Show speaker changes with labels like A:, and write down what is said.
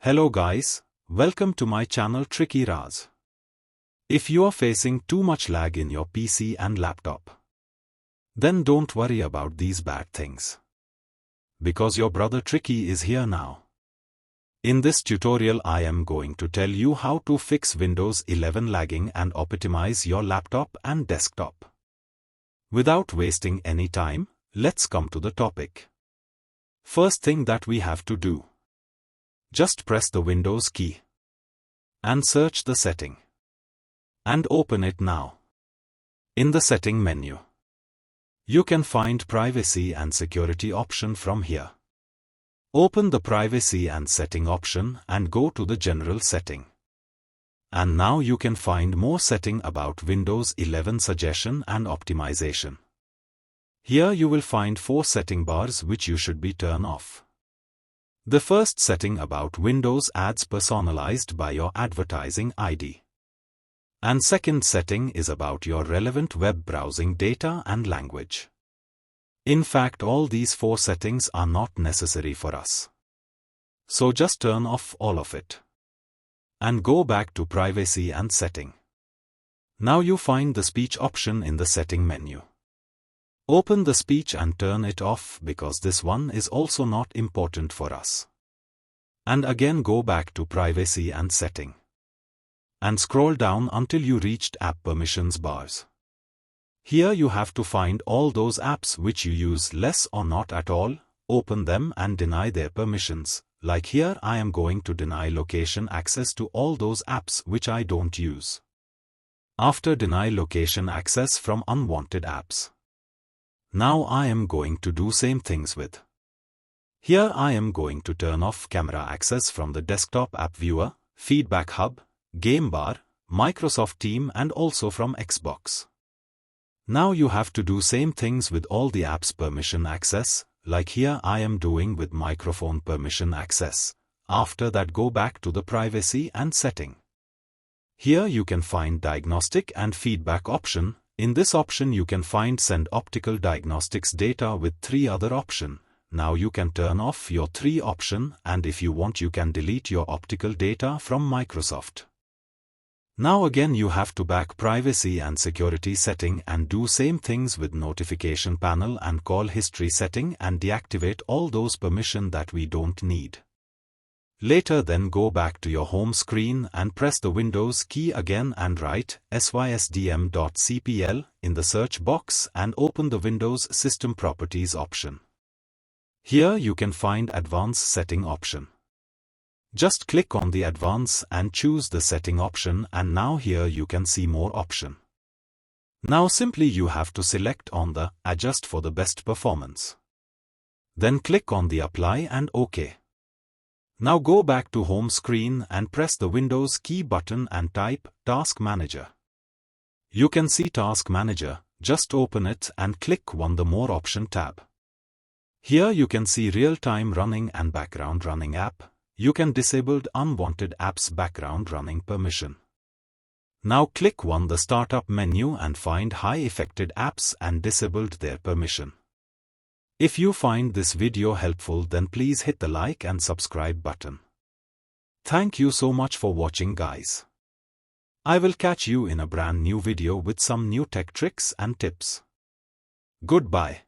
A: Hello guys, welcome to my channel Tricky Raz. If you are facing too much lag in your PC and laptop, then don't worry about these bad things, because your brother Tricky is here now. In this tutorial I am going to tell you how to fix Windows 11 lagging and optimize your laptop and desktop. Without wasting any time, let's come to the topic. First thing that we have to do. Just press the Windows key and search the setting and open it now. In the setting menu, you can find privacy and security option from here. Open the privacy and setting option and go to the general setting. And now you can find more setting about Windows 11 suggestion and optimization. Here you will find 4 setting bars which you should be turn off. The first setting about Windows ads personalized by your advertising ID. And second setting is about your relevant web browsing data and language. In fact, all these 4 settings are not necessary for us. So just turn off all of it. And go back to privacy and setting. Now you find the speech option in the setting menu. Open the speech and turn it off because this one is also not important for us. And again go back to privacy and setting. And scroll down until you reached app permissions bars. Here you have to find all those apps which you use less or not at all, open them and deny their permissions. Like here I am going to deny location access to all those apps which I don't use. After deny location access from unwanted apps. Now I am going to do same things with. Here I am going to turn off camera access from the desktop app viewer, feedback hub, game bar, Microsoft Team and also from Xbox. Now you have to do same things with all the apps permission access, like here I am doing with microphone permission access. After that go back to the privacy and setting. Here you can find diagnostic and feedback option. In this option you can find send optical diagnostics data with 3 other option. Now you can turn off your 3 option and if you want you can delete your optical data from Microsoft. Now again you have to back privacy and security setting and do same things with notification panel and call history setting and deactivate all those permission that we don't need. Later then go back to your home screen and press the Windows key again and write sysdm.cpl in the search box and open the Windows System Properties option. Here you can find Advanced Setting option. Just click on the Advanced and choose the setting option and now here you can see more option. Now simply you have to select on the Adjust for the best performance. Then click on the Apply and OK. Now go back to home screen and press the Windows key button and type Task Manager. You can see Task Manager, just open it and click on the More option tab. Here you can see real-time running and background running app. You can disable unwanted apps background running permission. Now click on the Startup menu and find high affected apps and disabled their permission. If you find this video helpful then please hit the like and subscribe button. Thank you so much for watching guys. I will catch you in a brand new video with some new tech tricks and tips. Goodbye.